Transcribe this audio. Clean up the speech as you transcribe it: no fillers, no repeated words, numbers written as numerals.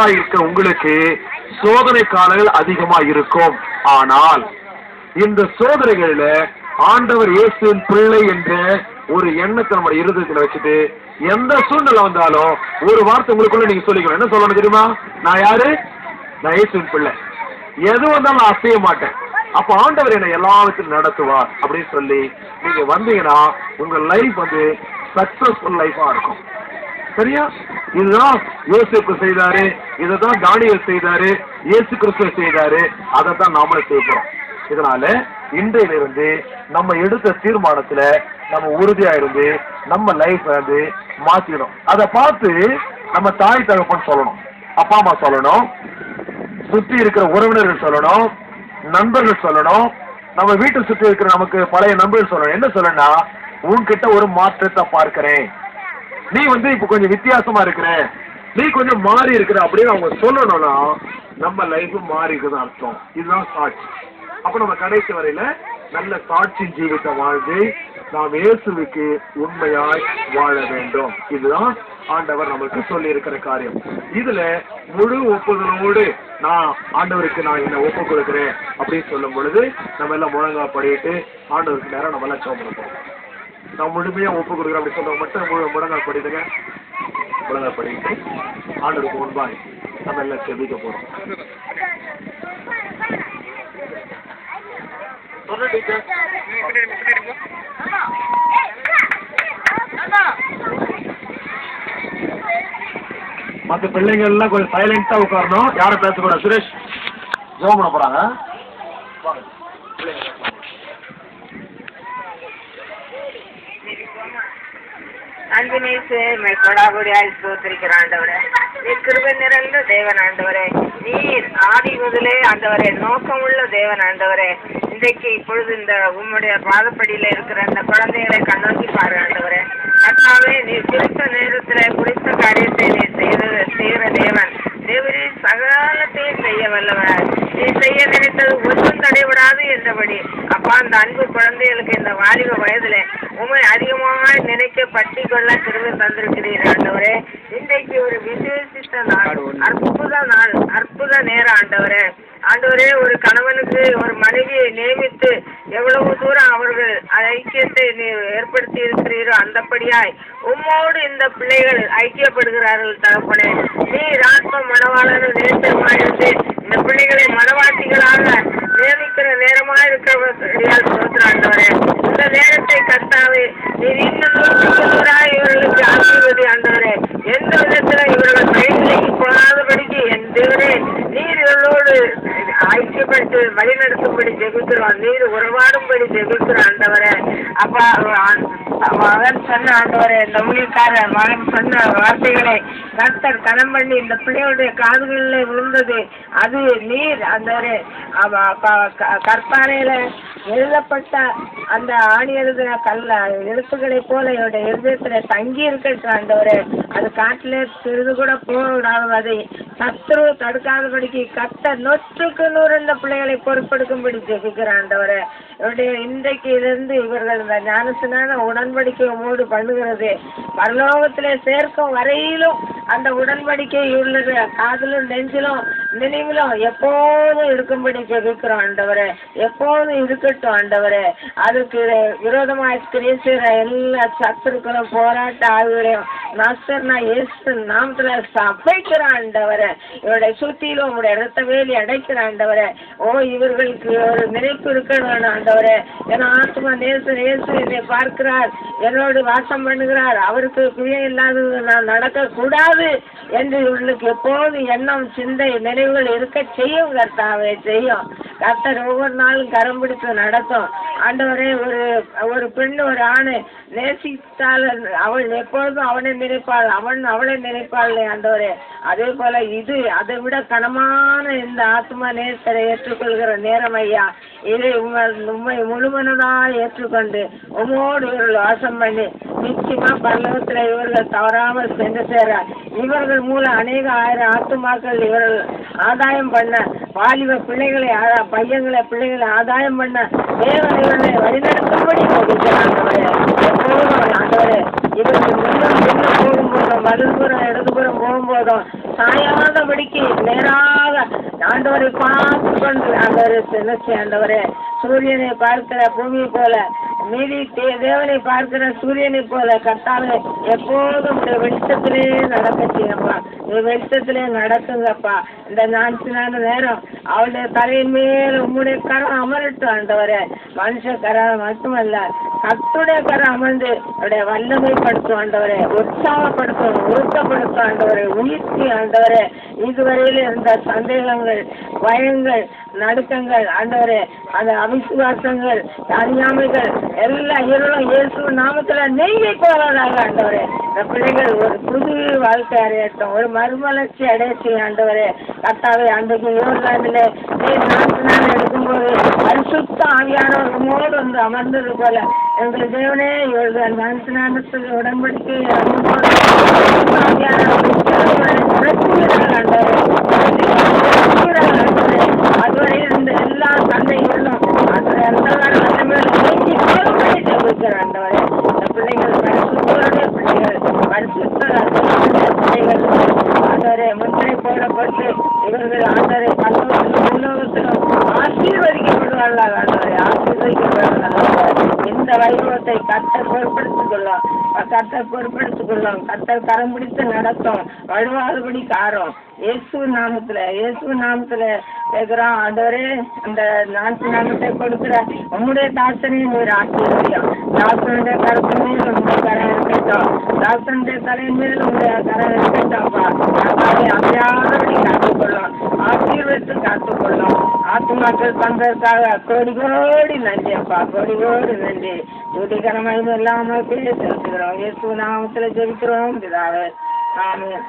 இருக்க உங்களுக்கு சோதனை காலங்கள் அதிகமா இருக்கும். ஆனால் இந்த சோதனைகள்ல ஆண்டவர் இயேசுவின் பிள்ளை என்ற ஒரு எண்ணத்தை நம்ம இருதயத்துல வச்சுட்டு எந்த சூழ்நிலை வந்தாலும் ஒரு வார்த்தை உங்களுக்குள்ள நீங்க சொல்லிக்கணும். என்ன சொல்லணும் தெரியுமா? நான் யாரு? நான் இயேசுவின் பிள்ளை. எது வந்தாலும் நான் அசைய மாட்டேன். அப்ப ஆண்டவர் என்னை எல்லாவற்றையும் நடத்துவார் அப்படின்னு சொல்லி நீங்க வந்தீங்கன்னா உங்க லைஃப் சக்சஸ்ஃபுல் லைஃபா இருக்கும். சரியா? இதுதான் யோசேப்பு செய்தாரு, இதைதான் தானியேல் செய்தாரு, இயேசு கிறிஸ்து செய்தாரு, அதை தான் நாமளே செய்யறோம். இதனால இன்றையிலிருந்து நம்ம எடுத்த தீர்மானத்துல நம்ம உறுதியா இருந்து நம்ம லைஃப் மாத்திடும். அதை பார்த்து நம்ம தாய் தகப்பன் சொல்லணும், அப்பா அம்மா சொல்லணும், சுற்றி இருக்கிற உறவினர்கள் சொல்லணும், நண்பர்கள் சொல்லணும், நம்ம வீட்டை சுற்றி இருக்கிற நமக்கு பழைய நண்பர்கள் சொல்லணும். என்ன சொல்லணும்னா, உன்கிட்ட ஒரு மாற்றத்தை பார்க்கிறேன், நீ இப்ப கொஞ்சம் வித்தியாசமா இருக்கிற, நீ கொஞ்சம் மாறி இருக்கிற அப்படின்னு அவங்க சொல்லணும்னா நம்ம லைஃப் மாறி இருக்குன்னு அர்த்தம். இதுதான் சாட்சி. அப்ப நம்ம கடைசி வரையில நல்ல சாட்சி ஜீவித்த வாழ்ந்து நாம் இயேசுவுக்கு உண்மையாய் வாழ வேண்டும். இதுதான் ஆண்டவர் நமக்கு சொல்லி இருக்கிற காரியம். இதுல முழு ஒப்புதலோடு நான் ஆண்டவருக்கு நான் என்ன ஒப்பு கொடுக்கிறேன் அப்படின்னு சொல்லும் பொழுது நம்ம எல்லாம் முழங்கா படிட்டு ஆண்டவருக்கு நேரம் நம்ம எல்லாம் சோம் கொடுப்போம். நான் முழுமையா ஒப்பு கொடுக்குறேன் அப்படி சொல்றவங்க மட்டும் முழங்கா படிடுங்க. முழங்கா படிட்டு ஆண்டவருக்கு முன்பாய் நம்ம எல்லாம் செபிக்க போறோம். மற்ற பிள்ளைங்க எல்லாம் கொஞ்சம் சைலண்டா உட்காரணும், யாரும் பேசக்கூடாது. சுரேஷ் ஜெபம் பண்ண போறாங்க. அன்பினேசு கொடாபுடியாய் ஸ்தோத்திரிக்கிற ஆண்டவரே, நீ கிருபை நிறைந்த தேவன் ஆண்டவரே, நீர் ஆதி முதலே ஆண்டவரே நோக்கமுள்ள தேவன் ஆண்டவரே. இன்றைக்கு இப்பொழுது இந்த உம்முடைய பாதப்படியில இருக்கிற அந்த குழந்தைகளை கண்ணோக்கி பாரு ஆண்டவரே. கர்த்தாவே, நீர் குறித்த நேரத்துல குறித்த காரியத்தை நீர் செய்கிற தேவன். தேவரே, சகலத்தையும் செய்ய வல்லவர். நீ செய்ய நினைத்தது ஒன்றும் தடைபடாது என்றபடி அப்பா, அந்த அன்பு குழந்தைகளுக்கு இந்த வாலிப வயதுல உண்மை அதிகமாக நினைக்க பற்றி கொள்ள கிருபை தந்திருக்கிறீர் ஆண்டவரே. இன்றைக்கு ஒரு விசேஷித்த நாள், அற்புத நேரம் ஆண்டவரே. ஆண்டவரே, ஒரு கணவனுக்கு ஒரு மனைவியை நியமித்து எவ்வளவு தூரம் அவர்கள் ஐக்கியத்தை ஏற்படுத்தி இருக்கிறீரோ அந்தபடியாய் உம்மோடு இந்த பிள்ளைகள் ஐக்கியப்படுகிறார்கள் தகப்பனே. நீர் ஆத்ம மனவாளனும் நேசமாயிருந்து இந்த பிள்ளைகளை மனவாட்டிகளாக நியமிக்கிற நேரமா இருக்கிறவர்களால் சொல்கிறாண்டவரே. இந்த நேரத்தை கர்த்தாவே நீர் இன்னும் இவர்களுக்கு ஆசீர்வதி ஆண்டவரே. எந்த விதத்துல இவர்கள் வயதிலேக்கு போகாதபடிக்கு என் தேவரே நீர் இவர்களோடு ஐக்கியப்பட்டு வழிநடத்தும்படி ஜெபிக்கிறோம். நீர் உறவாடும்படி ஜெபிக்கிறோம் ஆண்டவரே. அப்பா, மகன் சொன்ன ஆண்டவரே, இந்த ஊழியக்கார மகன் சொன்ன வார்த்தைகளை கர்த்தர் கனம் பண்ணி இந்த பிள்ளைகளுடைய காதுகளில் விழுந்தது. அது நீர் ஆண்டவரே கற்பாறையில எழுதப்பட்ட அந்த ஆணி எழுதின எழுத்துக்களை போல என்னுடைய இருதயத்துல தங்கி இருக்கட்டும் ஆண்டவரே. அது காட்டிலே சிறிது கூட போடாது, அதை சத்துரு தடுக்காதபடிக்கு கர்த்தர் 100க்கு 100 இந்த பிள்ளைகளை பொறுப்பெடுக்கும்படி ஜெபிக்கிற ஆண்டவரே. இவருடைய இன்றைக்கு இருந்து இவர்கள் இந்த ஞானத்தினான உடன்படிக்கை உமோடு பண்ணுகிறது பரலோகத்திலே சேர்க்கும் வரையிலும் அந்த உடன்படிக்கை உள்ளது காதிலும் நெஞ்சிலும் நினைவிலும் எப்போதும் இருக்கும்படி ஜெபிக்கிறோம் ஆண்டவரே. எப்போதும் இருக்கட்டும் ஆண்டவரே. அதுக்கு விரோதமாக கிரேசுகிற எல்லா சத்துருக்களும் போராட்ட ஆகியோரையும் நான் இயேசு நாமத்துல சபைக்கிறேன் ஆண்டவரே. இவருடைய சுத்தியிலும் உங்களுடைய இரத்த வேலி அடைக்கிற ஆண்டவரே. இவர்களுக்கு ஒரு நினைப்பு இருக்கணும் ஆண்டவரே. ஏன்னா ஆத்மா நேசன் இயேசு என்னை பார்க்கிறார், என்னோடு வாசம் பண்ணுகிறார், அவருக்கு பிரியம் இல்லாதது நான் நடக்க கூடாது என்று இவர்களுக்கு எப்போது எண்ணம் சிந்தை நினைவுகள் இருக்க செய்யும் கர்த்தாவே, செய்யும். கர்த்தர் ஒவ்வொரு நாளும் கரம் பிடித்து நடத்தும் ஆண்டவரே. ஒரு பெண் ஒரு ஆணை நேசித்தால் அவள் எப்பொழுதும் அவனை நினைப்பாள், அவன் அவளை நினைப்பாள் ஆண்டவரே. அதே போல இது அதை விட கனமான இந்த ஆத்மா நேசரை ஏற்றுக்கொள்கிற நேரம் ஐயா. இதை உண்மை முழுமனதாக ஏற்றுக்கொண்டு உமோடு இவர்கள் வாசம் பண்ணி நிச்சயமா பரலோகத்துல இவர்கள் தவறாமல் சென்று சேர இவர்கள் மூலம் அநேக ஆயிரம் ஆத்துமாக்கள் இவர்கள் ஆதாயம் பண்ண வாலிப பிள்ளைகளை பிள்ளைகளை ஆதாயம் பண்ண தேவன் இவர்களை வழிநடத்தும்படி ஆண்டவரே. இவர்கள் முன்னும் போகும்போதும் வலதுபுறம் இடதுபுறம் போகும்போதும் சாயாதபடிக்கு நேராக ஆண்டவரை பார்த்து கொண்டு ஆண்டவரே சூரியனை பார்க்கிற பூமியை போல மீதி தேவனை பார்க்கிற சூரியனை போல கர்த்தாவே எப்போதும் வெளிச்சத்திலே நடக்கச்சியப்பா, வெளிச்சத்திலே நடக்குங்கப்பா. இந்த 4 நேரம் அவளுடைய தலையின் மேல் உம்முடைய கரம் அமரட்டும் ஆண்டவரே. மனுஷ கரம் மட்டுமல்ல, கர்த்தருடைய கரம் அமர்ந்து அவருடைய வல்லமைப்படுத்தும் ஆண்டவரே, உற்சாகப்படுத்தும், ஊக்கப்படுத்தும் ஆண்டவரே, உயிர்த்தி ஆண்டவரே. இதுவரையில் இருந்த சந்தேகங்கள், பயங்கள், நடுக்கங்கள் ஆண்டவரே, அந்த அவிசுவாசங்கள், அறியாமைகள் எல்லா இருளும் இயேசு நாமத்துல நெய்யை போவதாக ஆண்டவரே. இந்த பிள்ளைகள் ஒரு புது வாழ்க்கை அடையட்டும், ஒரு மறுமலர்ச்சி அடையச்சி ஆண்டவரே. கர்த்தாவே, அன்றைக்கு யோர்தானிலே 4 நாள் எடுக்கும்போது பரிசுத்த ஆவியானவர் உம்மோடு வந்து அமர்ந்தது போல எங்கள் தேவனே யோர்தான் 4 நாள் உடன்படிக்கை அதுவரை இருந்த எல்லா தந்தைகளும் அதுவரை அந்த ஆண்டவரே. இந்த பிள்ளைகள் பரிசுத்தருடைய பிள்ளைகள், பரிசுத்த பிள்ளைகள் ஆண்டவரே முத்திரை போடப்பட்டு இவர்கள் ஆண்டவரை பல்லோகத்திலும் ஆசீர்வதிக்கப்படுவார்கள் ஆண்டவரே, ஆசீர்வதிக்கப்படுவார்கள். இந்த வைபவத்தை கர்த்தர் பொறுப்படுத்திக் கொள்ளும், கர்த்தர் பொறுப்படுத்திக் கொள்ளும், கர்த்தர் கரம் பிடித்து நடத்தும், வழுவாதபடி காரும். இயேசு நாமத்துல கேட்கிறோம் ஆண்டவரே. அந்த 4 நாமத்தை கொடுக்கிற உம்முடைய தாசனையும் நீர் ஆசீர்வதியும். தாசனுடைய கருத்தின் மீது உங்களுடைய கரம் இருக்கட்டும், தாசனுடைய தலையின் மீது உங்களுடைய கரம் இருக்கட்டும்ப்பா. அமையாதபடி காத்துக்கொள்ளும், ஆசீர்வதித்து காத்துக்கொள்ளும். ஆத்துமாக்கள் தந்ததற்காக கோடி கோடி நன்றி அப்பா, கோடி கோடி நன்றி. துதிகரமாக இல்லாமல் செலுத்துகிறோம். இயேசு நாமத்துல ஜெபிக்கிறோம் பிதாவே, ஆமென்.